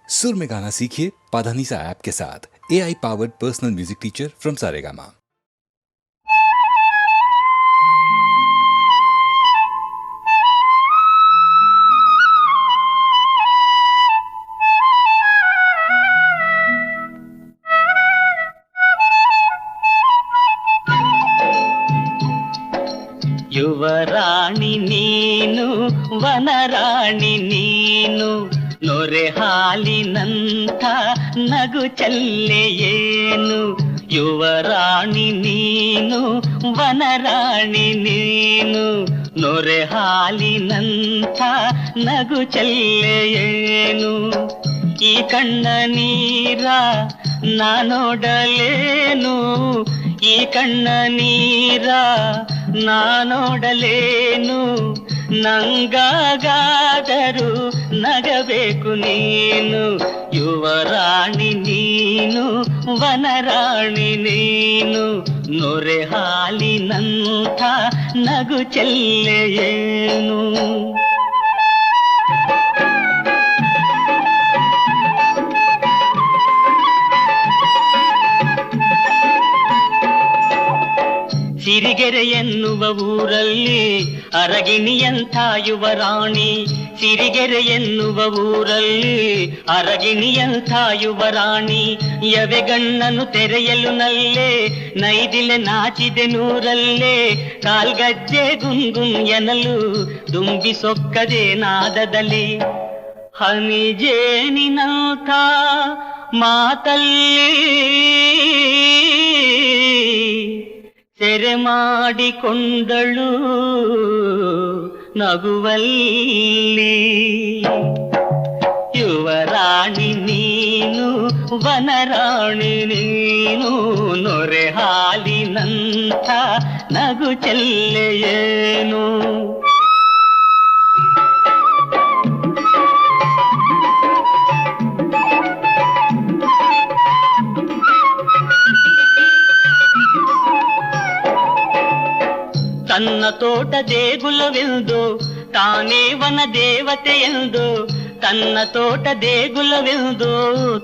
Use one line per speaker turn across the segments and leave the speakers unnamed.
सुर में गाना सीखिए पाधानीसा ऐप के साथ। AI powered personal music teacher from Saregama.
ಯುವರಾಣಿ ನೀನು ವನರಾಣಿ ನೀನು ನೊರೆ ಹಾಲಿನಂಥ ನಗು ಚಲ್ಲೆಯೇನು. ಯುವರಾಣಿ ನೀನು ವನರಾಣಿ ನೀನು ನೊರೆ ಹಾಲಿನಂಥ ನಗು ಚಲ್ಲೆಯೇನು. ಈ ಕಣ್ಣ ನೀರ ನಾನೋಡಲೇನು, ಈ ಕಣ್ಣ ನೀರ ನಾನೋಡಲೇನು. ನಂಗಾಗಾದರೂ ನಗಬೇಕು ನೀನು. ಯುವರಾಣಿ ನೀನು ವನರಾಣಿ ನೀನು ನೊರೆ ಹಾಲಿನಂಥ ನಗು ಚೆಲ್ಲೆಯೇನು. ಸಿರಿಗೆರೆ ಎನ್ನುವ ಊರಲ್ಲಿ ಅರಗಿಣಿಯಂಥ ಯುವರಾಣಿ. ಸಿರಿಗೆರೆ ಎನ್ನುವ ಊರಲ್ಲಿ ಅರಗಿಣಿಯಂಥ ಯುವರಾಣಿ. ಯವೆಗಣ್ಣನು ತೆರೆಯಲು ನಲ್ಲೇ ನೈದಿಲೆ ನಾಚಿದೆ ನೂರಲ್ಲೇ. ಕಾಲ್ಗಜ್ಜೆ ಗುಂಗುಂ ಎನಲು ದುಂಬಿ ಸೊಕ್ಕದೆ ನಾದದಲ್ಲಿ. ಹನಿಜೇನಿನಂಥ ಮಾತಲ್ಲಿ ಸೆರೆ ಮಾಡಿಕೊಂಡಳು ನಗುವಲ್ಲಿ. ಯುವರಾಣಿ ನೀನು ವನರಾಣಿ ನೀನು ನೊರೆ ಹಾಲಿನಂಥ ನಗು ಚೆಲ್ಲೆಯೇನು. ತನ್ನ ತೋಟ ದೇಗುಲವೆಂದು ತಾನೇ ವನ ದೇವತೆಯೆಂದು. ತನ್ನ ತೋಟ ದೇಗುಲವೆಂದು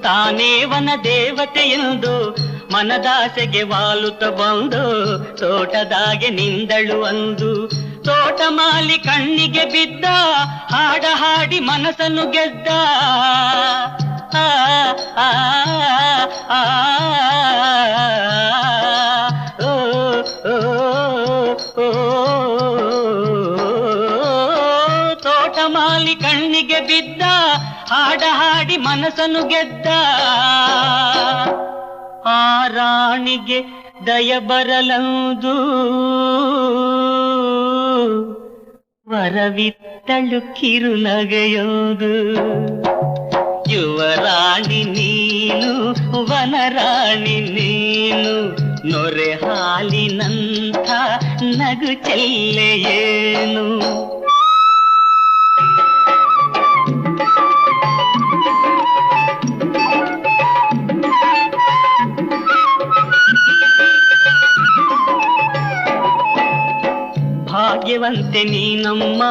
ತಾನೇ ವನ ದೇವತೆಯೆಂದು. ಮನದಾಸೆಗೆ ವಾಲುತ್ತ ಬಂದು ತೋಟದಾಗೆ ನಿಂದಳು ಅಂದು. ತೋಟ ಮಾಲಿ ಕಣ್ಣಿಗೆ ಬಿದ್ದ ಹಾಡ ಹಾಡಿ ಮನಸ್ಸನ್ನು ಗೆದ್ದ. ಆ ಆ ಆ ತೋಟಮಾಲಿ ಕಣ್ಣಿಗೆ ಬಿದ್ದ ಹಾಡ ಹಾಡಿ ಮನಸ್ಸನ್ನು ಗೆದ್ದ. ಆ ರಾಣಿಗೆ ದಯ ಬರಲಂದು ವರವಿತ್ತಳು ಕಿರುನಗೆಯೋದು. ಯುವರಾಣಿ ನೀನು ವನರಾಣಿ ನೀನು ನೊರೆ ಹಾಲಿನಂಥ ನಗು ಚೆಲ್ಲೆಯೇನು. ಭಾಗ್ಯವಂತೆ ನೀನಮ್ಮ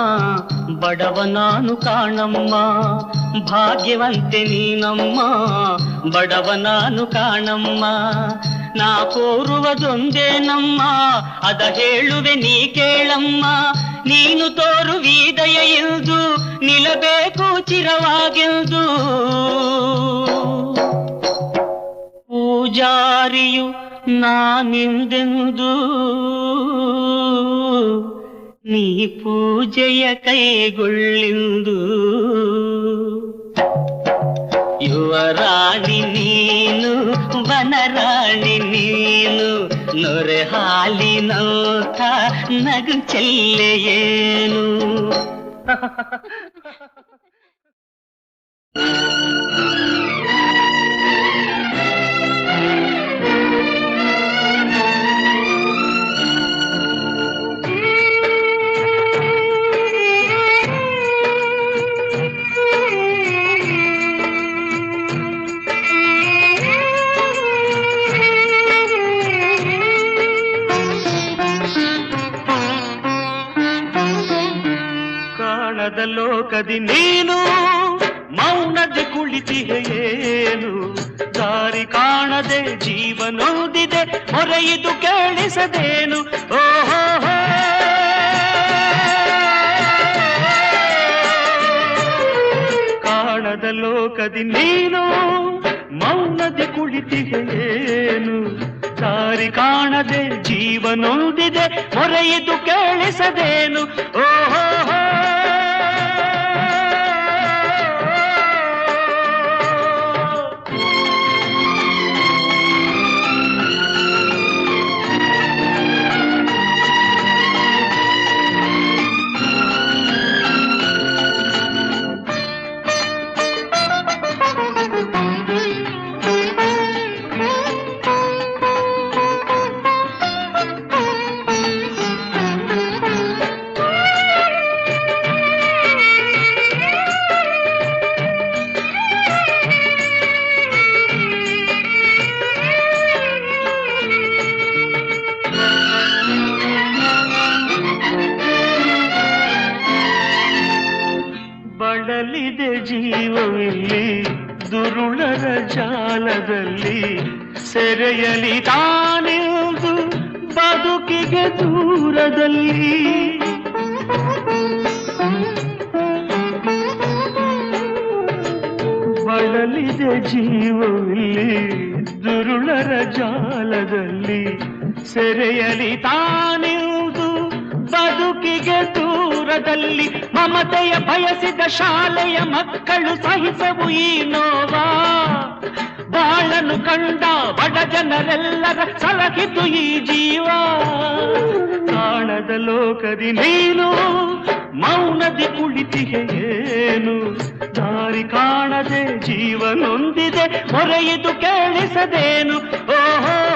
ಬಡವ ನಾನು ಕಾಣಮ್ಮ. ಭಾಗ್ಯವಂತೆ ನೀನಮ್ಮ ಬಡವ ನಾನು ಕಾಣಮ್ಮ. ನಾ ಕೋರುವುದೊಂದೇನಮ್ಮ ಅದ ಹೇಳುವೆ ನೀ ಕೇಳಮ್ಮ. ನೀನು ತೋರುವಿದಯ ಎಂದು ನಿಲ್ಲಬೇಕು ಚಿರವಾಗೆಂದು. ಪೂಜಾರಿಯು ನಾನಿಂದೆಂದು ನೀ ಪೂಜೆಯ ಕೈಗೊಳ್ಳೆಂದು. ಯುವರಾಣಿ ನೀನು ವನರಾಣಿ ನೀನು ನೊರೆ ಹಾಲಿನಂಥ ನಗು ಚೆಲ್ಲೆಯೇನು.
ಲೋಕದಿ ನೀನು ಮೌನದ ಕುಳಿತ
ಕುಳಿತಿಗೆ ಏನು ದಾರಿ ಕಾಣದೆ ಜೀವನೋದಿದೆ ಮೊರೆಯಿದು ಕೇಳಿಸದೇನು ಓಹೋ ಕಾಣದ ಲೋಕದಿ ನೀನು ಮೌನದಿ ಕುಳಿತಿಗೆ ಏನು ದಾರಿ ಕಾಣದೆ ಜೀವನೊಂದಿದೆ ಮೊರೆಯಿದು ಕೇಳಿಸದೇನು ಓಹೋ ಬಳಲಿದೆ ಜೀವವಿಲ್ಲಿ ದುರುಳರ ಜಾಲದಲ್ಲಿ ಸೆರೆಯಲಿ ತಾನಿರುವುದು ಬದುಕಿಗೆ ದೂರದಲ್ಲಿ ಬಳಲಿದೆ ಜೀವವಿಲ್ಲಿ ದುರುಳರ ಜಾಲದಲ್ಲಿ ಸೆರೆಯಲಿ ತಾನಿರುವುದು ಬದುಕಿಗೆ ದೂರದಲ್ಲಿ ಮಮತೆಯ ಬಯಸಿದ ಶಾಲೆಯ ಮಕ್ಕಳು ಸಹಿಸವು ಈ ನೋವಾ ಬಾಳನು ಕಂಡ ಬಡ ಜನರೆಲ್ಲರ ಸಲಹಿತು ಈ ಜೀವ ಕಾಣದ ಲೋಕದಿ ನೀನು ಮೌನದಿ ಕುಳಿತಿಗೆ ಏನು ದಾರಿ ಕಾಣದೆ ಜೀವನೊಂದಿದೆ ಮೊರೆಯಿದು ಕೇಳಿಸದೇನು ಓಹೋ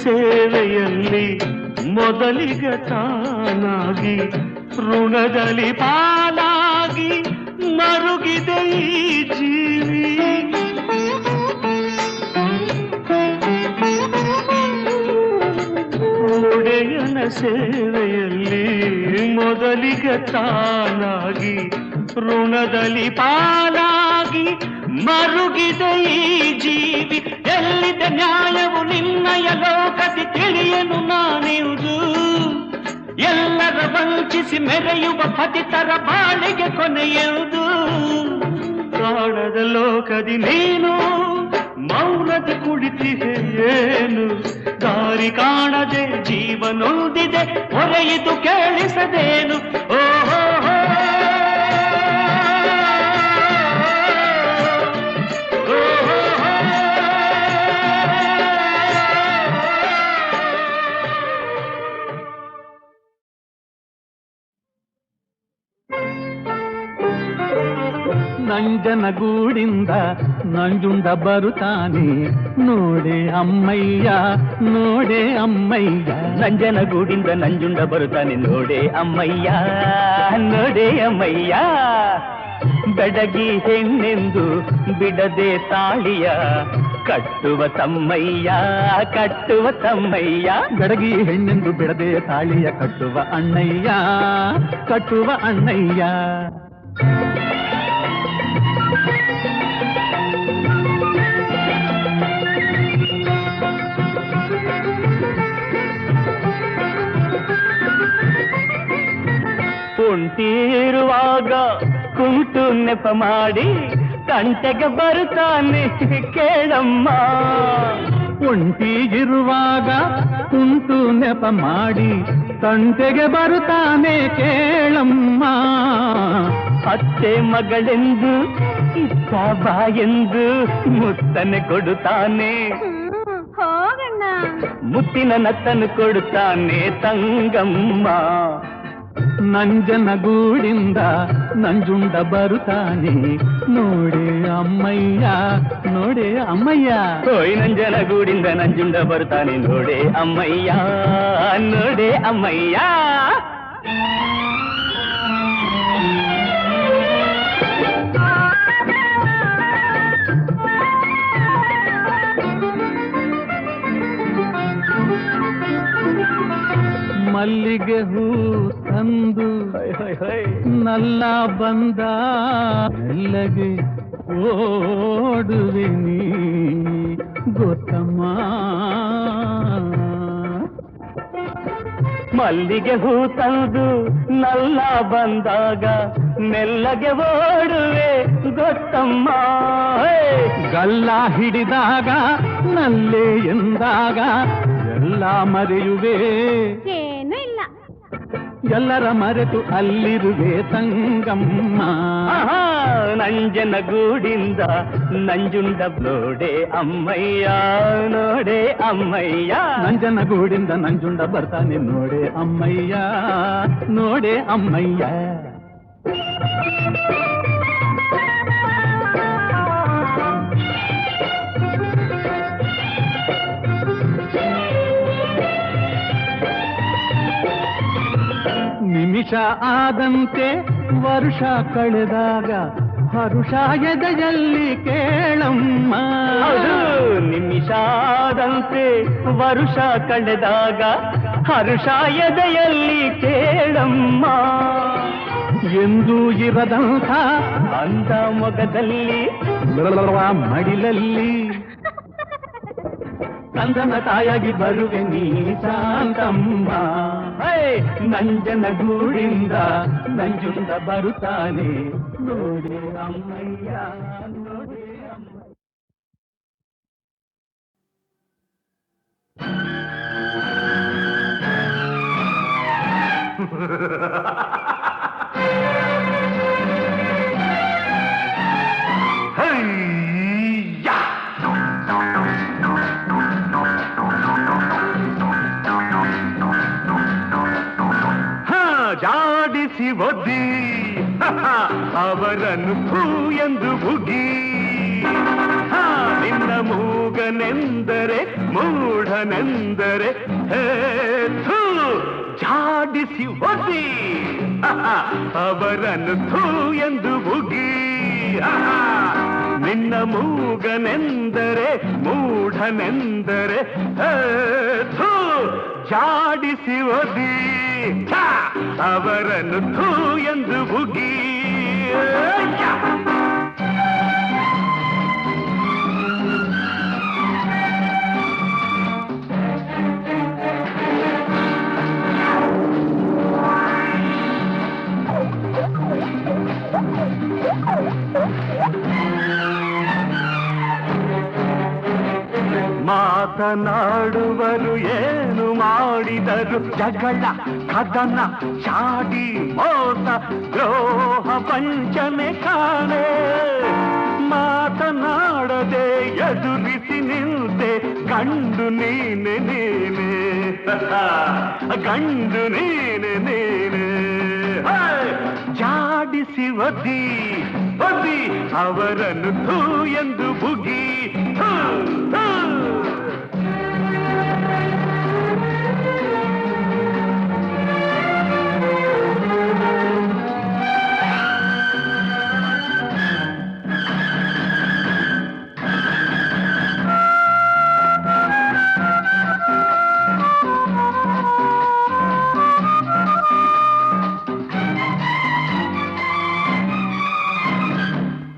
ಸೇವೆಯಲ್ಲಿ ಮೊದಲಿಗ ತಾನಾಗಿ ಋಣದಲ್ಲಿ ಪಾಲಾಗಿ ಮರುಗಿದೆ ಈ ಜೀವಿ ಒಡೆಯನ ಸೇವೆಯಲ್ಲಿ ಮೊದಲಿಗ ತಾನಾಗಿ ಋಣದಲ್ಲಿ ಪಾಲಾಗಿ ಮರುಗಿದೆ ಈ ಜೀವಿ ಎಲ್ಲಿದೆ ನ್ಯಾಯವು ನಿನ್ನಯ ಲೋಕದಿ ತಿಳಿಯನು ನಾನಿರುವುದು ಎಲ್ಲರ ವಂಚಿಸಿ ಮೆರೆಯುವ ಪತಿತರ ಬಾಳಿಗೆ ಕೊನೆಯುವುದು ಕಾಣದ ಲೋಕದಿ ನೀನು ಮೌನದ ಕುಳಿತಿದೆ ಏನು ದಾರಿ ಕಾಣದೆ ಜೀವನೊಂದಿದೆ ಹೊರೆಯಿತು ಕೇಳಿಸದೇನು ಓಹೋ
ನಂಜನಗೂಡಿಂದ ನಂಜುಂಡ ಬರುತ್ತಾನೆ ನೋಡೆ ಅಮ್ಮಯ್ಯ ನೋಡೆ ಅಮ್ಮಯ್ಯ
ನಂಜನಗೂಡಿಂದ ನಂಜುಂಡ ಬರುತ್ತಾನೆ ನೋಡೆ ಅಮ್ಮಯ್ಯ ನೋಡೆ ಅಮ್ಮಯ್ಯ ಬೆಡಗಿ ಹೆಣ್ಣೆಂದು ಬಿಡದೆ ತಾಳಿಯ ಕಟ್ಟುವ ತಮ್ಮಯ್ಯ ಕಟ್ಟುವ ತಮ್ಮಯ್ಯ
ಬೆಡಗಿ ಹೆಣ್ಣೆಂದು ಬಿಡದೆ ತಾಳಿಯ ಕಟ್ಟುವ ಅಣ್ಣಯ್ಯ ಕಟ್ಟುವ ಅಣ್ಣಯ್ಯ
ಕುಂಟಿರುವಾಗ ಕುಂಟು ನೆಪ ಮಾಡಿ ತಂಟೆಗೆ ಬರುತ್ತಾನೆ ಕೇಳಮ್ಮ
ಒಂಟಿಗಿರುವಾಗ ಉಂಟು ನೆಪ ಮಾಡಿ ತಂಟೆಗೆ ಬರುತ್ತಾನೆ ಕೇಳಮ್ಮ.
ಅತ್ತೆ ಮಗಳೆಂದು ಇತ್ತ ಬಾ ಎಂದು ಮುತ್ತನೆ ಕೊಡುತ್ತಾನೆ,
ಹೋಗಣ್ಣ.
ಮುತ್ತಿನ ನತ್ತನ್ನು ಕೊಡುತ್ತಾನೆ ತಂಗಮ್ಮ.
ನಂಜನಗೂಡಿಂದ ನಂಜುಂಡ ಬರುತ್ತಾನೆ ನೋಡೆ ಅಮ್ಮಯ್ಯ, ನೋಡೆ ಅಮ್ಮಯ್ಯ.
ಹೋಯ್ ನಂಜನಗೂಡಿಂದ ನಂಜುಂಡ ಬರ್ತಾನೆ ನೋಡೆ ಅಮ್ಮಯ್ಯ, ನೋಡೆ ಅಮ್ಮಯ್ಯ.
ಮಲ್ಲಿಗೆ ಹೂ ತಂದು ನಲ್ಲ ಬಂದ ಮೆಲ್ಲಗೆ ಓಡುವೆ ನೀ ಗೊತ್ತಮ್ಮ.
ಮಲ್ಲಿಗೆ ಹೂ ತಂದು ನಲ್ಲ ಬಂದಾಗ ಮೆಲ್ಲಗೆ ಓಡುವೆ ಗೊತ್ತಮ್ಮ.
ಗಲ್ಲ ಹಿಡಿದಾಗ ನಲ್ಲೆ ಎಂದಾಗ ಎಲ್ಲ ಮರೆಯುವೆ,
ಏನೂ ಇಲ್ಲ.
ಎಲ್ಲರ ಮರೆತು ಅಲ್ಲಿರುವೆ ತಂಗಮ್ಮ.
ನಂಜನಗೂಡಿಂದ ನಂಜುಂಡ ನೋಡೆ ಅಮ್ಮಯ್ಯ, ನೋಡೆ ಅಮ್ಮಯ್ಯ.
ನಂಜನಗೂಡಿಂದ ನಂಜುಂಡ ಬರ್ತಾನೆ ನೋಡೆ ಅಮ್ಮಯ್ಯ, ನೋಡೆ ಅಮ್ಮಯ್ಯ. ನಿಮಿಷ ಆದಂತೆ ವರ್ಷ ಕಳೆದಾಗ ಹರುಷ ಎದೆಯಲ್ಲಿ ಕೇಳಮ್ಮ.
ನಿಮಿಷ ಆದಂತೆ ವರುಷ ಕಳೆದಾಗ ಹರುಷ ಎದೆಯಲ್ಲಿ ಕೇಳಮ್ಮ.
ಎಂದೂ ಇರದಂಥ
ಅಂದ ಮೊಗದಲ್ಲಿ
ಮಡಿಲಲ್ಲಿ ಕಂದನ ತಾಯಾಗಿ ಬರುವೆ ನೀ ಶಾಂತಮ್ಮ. ನಂಜನಗೂಡಿಂದ ನಂಜುಂಡ ಬರುತ್ತಾನೆ ನೋಡೆ ಅಮ್ಮಯ್ಯ, ನೋಡೆ ಅಮ್ಮಯ್ಯ.
ಜಾಡಿಸಿ ಒದ್ದಿ ಅವರನ್ನು ಭೂ ಎಂದು ಬುಗಿ. ನಿನ್ನ ಮೂಗನೆಂದರೆ ಮೂಢನೆಂದರೆ ಥೂ ಜಾಡಿಸಿ ಒದ್ದಿ ಅವರನ್ನು ಥೂ ಎಂದು ಬುಗಿ. ನಿನ್ನ ಮೂಗನೆಂದರೆ ಮೂಢನೆಂದರೆ ಥೂ ಜಾಡಿಸಿ ಒದ್ದಿ ಅವರನ್ನು ಥೂ ಎಂದು ಬುಗಿ. ಮಾತನಾಡುವರು ಏನು ಮಾಡಿದರು ಜಗಳ ಕದನ ಚಾಡಿ ಮೋಸ ದ್ರೋಹ ವಂಚನೆ ಕಾಣೆ. ಮಾತನಾಡದೆ ಎದುರಿಸಿ ನಿಂತೆ ಗಂಡು ನೀನೆ ನೀನೆ, ಗಂಡು ನೀನೆ ನೀನೆ. ಜಾಡಿಸಿ ಒದ್ದಿ ಒದ್ದಿ ಅವರನ್ನು ಥೂ ಎಂದು ಬುಗಿ.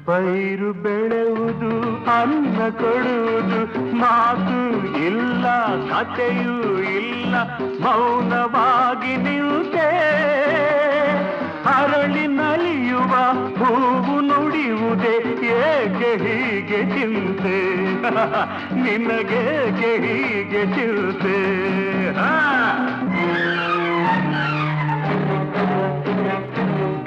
ಪೈರು ಬೆಳೆಯುವುದು ಅನ್ನ ಕೊಡುವುದು ಮಾತು ಇಲ್ಲ ಕಥೆಯೂ ಇಲ್ಲ ಮೌನವಾಗಿ ನಿಂತೆ. ಅರಳಿ ನಲಿಯುವ ಹೂವು ನುಡಿಯುವುದೇ ಏಕೆ ಹೀಗೆ ಚಿಂತೆ ನಿನಗೇಕೆ ಹೀಗೆ ಚಿಂತೆ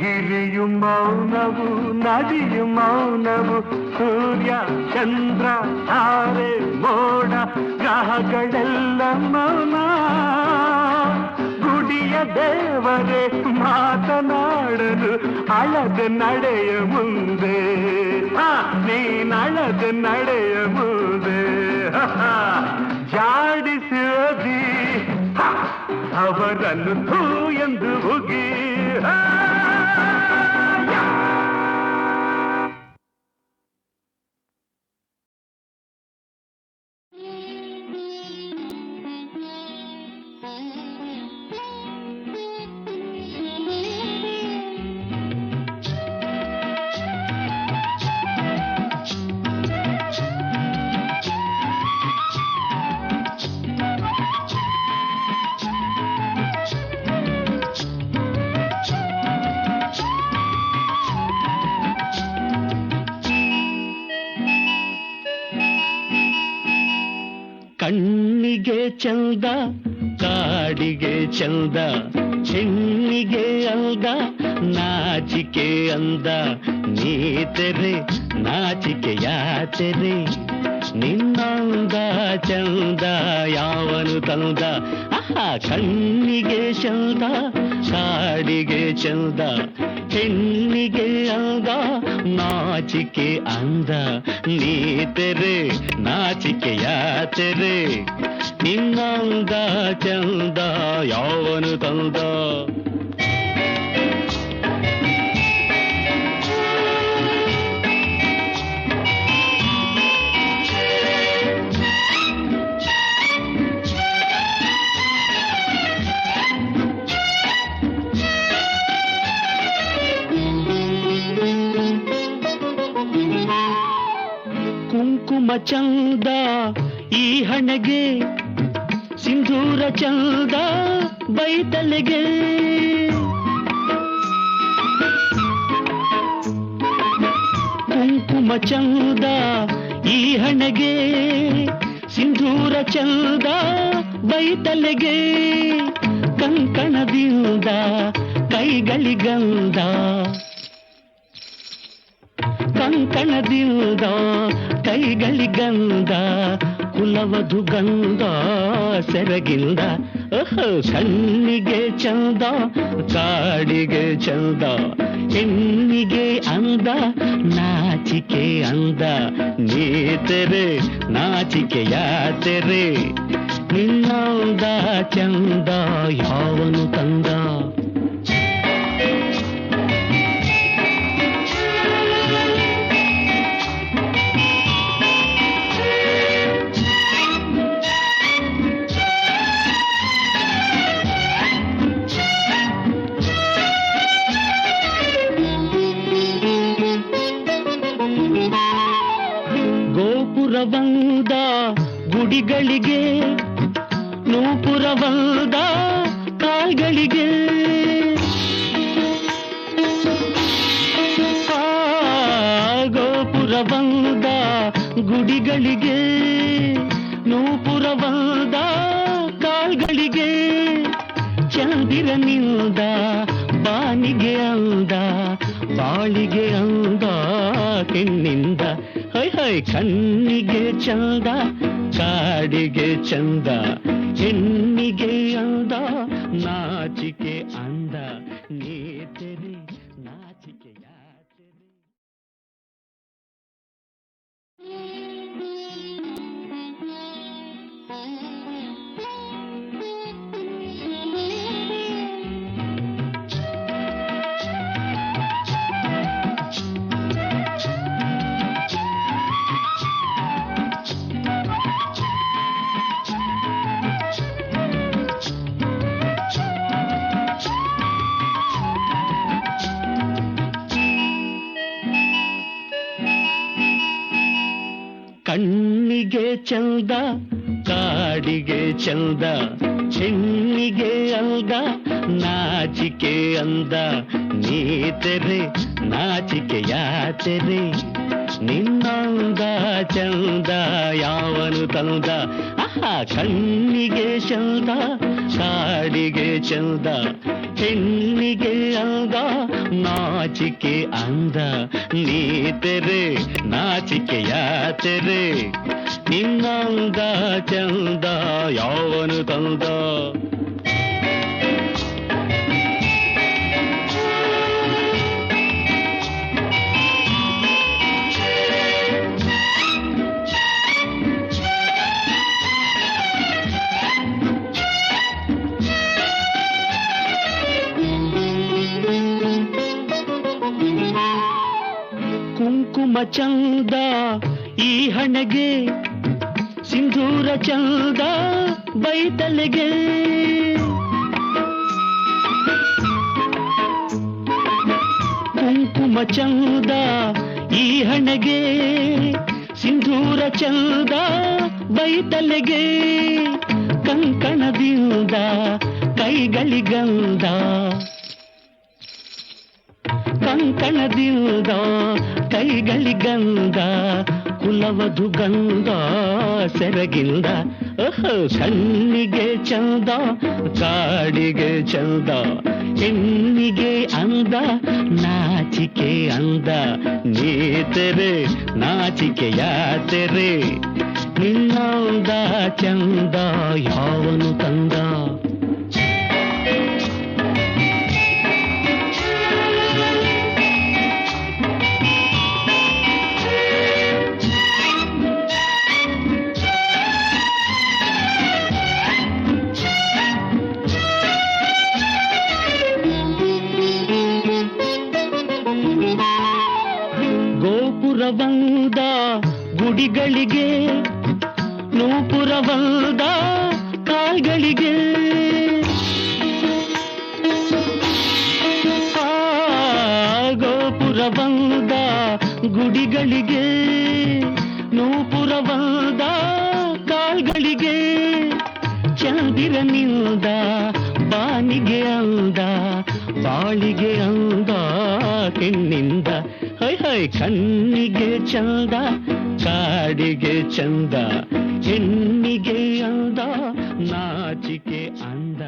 ಗಿರಿಯು ಮೌನವು ನದಿಯು ಮೌನವು ಸೂರ್ಯ ಚಂದ್ರ ತಾರೆ ಮೋಡ ಗ್ರಹಗಳೆಲ್ಲ ಮೌನ ಗುಡಿಯ ದೇವರೇ ಮಾತನಾಡಲು ಅಳದ ನಡೆಯ ಮುಂದೆ ನೀನಳದ ನಡೆಯ ಮುಂದೆ ಜಾಡಿಸಿರದಿ ಅವರನ್ನು ಥೂ ಎಂದು ಉಗಿ
ಕಣ್ಣಿಗೆ ಚಂದ ಕಾಡಿಗೆ ಚಂದ ಹೆಣ್ಣಿಗೆ ಅಂದ ನಾಚಿಕೆ ಅಂದ ನೀ ತೆರೆ ನಾಚಿಕೆಯ ತೆರೆ ನಿನ್ನಂದ ಚಂದ ಯಾವನು ತಂದ ಕಣ್ಣಿಗೆ ಚಂದ ಕಾಡಿಗೆ ಚಂದ ಹೆಣ್ಣಿಗೆ ಅಂದ ನಾಚಿಕೆ ಅಂದ ನೀ ತೆರೆ ನಾಚಿಕೆಯ ತೆರೆ ನಿನ್ನಂದ ಚಂದ ಯಾವನು ತಂದ ಕುಂಕುಮ ಚಂದ ಈ ಹಣೆಗೆ ಸಿಂಧೂರ ಚಂದ ಬೈತಲೆಗೆ ಕುಂಕುಮ ಚಂದ ಈ ಹಣೆಗೆ ಸಿಂಧೂರ ಚಂದ ಬೈತಲೆಗೆ ಕಂಕಣದಿಂದ ಕೈಗಳಿಗಂದ ಕಂಕಣದಿಂದ ಕೈಗಳಿಗಂದ ಕುಲವಧು ಗಂಧ ಸೆರಗಿಂದ ಕಣ್ಣಿಗೆ ಚಂದ ಕಾಡಿಗೆ ಚಂದ ಹೆಣ್ಣಿಗೆ ಅಂದ ನಾಚಿಕೆ ಅಂದ ನೀ ತೆರೆ ನಾಚಿಕೆಯ ತೆರೆ ನಿನ್ನಂದ ಚಂದ ಯಾವನು ತಂದ ಗೋಪುರವಂದ ಗುಡಿಗಳಿಗೆ ನೂಪುರವಂದ ಕಾಲ್ಗಳಿಗೆ ಗೋಪುರವಂದ ಗುಡಿಗಳಿಗೆ ನೂಪುರವಂದ ಕಾಲ್ಗಳಿಗೆ ಚಂದಿರನಿಂದ ಬಾನಿಗೆ ಅಂದ ಬಾಳಿಗೆ ಅಂದ ಹೆಣ್ಣಿಂದ ಹೈ ಹೈ ಕಣ್ಣಿಗೆ ಚಂದ ಕಾಡಿಗೆ ಚಂದ ಹೆಣ್ಣಿಗೆ ಅಂದ ನಾಚಿಕೆ ಅಂದ ನೀ ತೆರೆ ನಾಚಿಕೆಯ ತೆರೆ ಕಣ್ಣಿಗೆ ಚಂದ ಕಾಡಿಗೆ ಚಂದ ಹೆಣ್ಣಿಗೆ ಅಂದ ನಾಚಿಕೆ ಅಂದ ನೀ ತೆರೆ ನಾಚಿಕೆಯ ತೆರೆ ನಿನ್ನಂದ ಚಂದ ಯಾವನು ತಂದ ಆಹಾ ಕಣ್ಣಿಗೆ ಚಂದ ಕಾಡಿಗೆ ಚಂದ ಹೆಣ್ಣಿಗೆ ಅಂದ ನಾಚಿಕೆ ಅಂದ ನೀ ತೆರೆ ನಾಚಿಕೆಯ ತೆರೆ ನಿನ್ನಂದ ಚಂದ ಯಾವನು ತಂದ ಕುಂಕುಮ ಚಂದ ಈ ಹಣೆಗೆ ಸಿಂಧೂರ ಚಂದ ಬೈತಲೆಗೆ ಕುಂಕುಮ ಚಂದ ಈ ಹಣೆಗೆ ಸಿಂಧೂರ ಚಂದ ಬೈತಲೆಗೆ ಕಂಕಣದಿಂದ ಕೈಗಳಿಗಂದ ಕಂಕಣದಿಂದ ಕೈಗಳಿಗಂದ ಕುಲವಧು ಗಂಧ ಸೆರಗಿಂದ ಕಣ್ಣಿಗೆ ಚಂದ ಕಾಡಿಗೆ ಚಂದ ಹೆಣ್ಣಿಗೆ ಅಂದ ನಾಚಿಕೆ ಅಂದ ನೀ ತೆರೆ ನಾಚಿಕೆಯ ತೆರೆ ನಿನ್ನಂದ ಚಂದ ಯಾವನು ತಂದ ಗೋಪುರವಂದ ಗುಡಿಗಳಿಗೆ ನೂಪುರವಂದ ಕಾಲ್ಗಳಿಗೆ ಗೋಪುರವಂದ ಗುಡಿಗಳಿಗೆ ನೂಪುರವಂದ ಕಾಲ್ಗಳಿಗೆ ಚಂದಿರನಿಂದ ಬಾನಿಗೆ ಅಂದ ಬಾಳಿಗೆ ಅಂದ ಹೆಣ್ಣಿಂದ ಹೈ ಹೈ ಕಣ್ಣಿಗೆ ಚಂದ ಕಾಡಿಗೆ ಚಂದ ಹೆಣ್ಣಿಗೆ ಅಂದ ನಾಚಿಕೆ ಅಂದ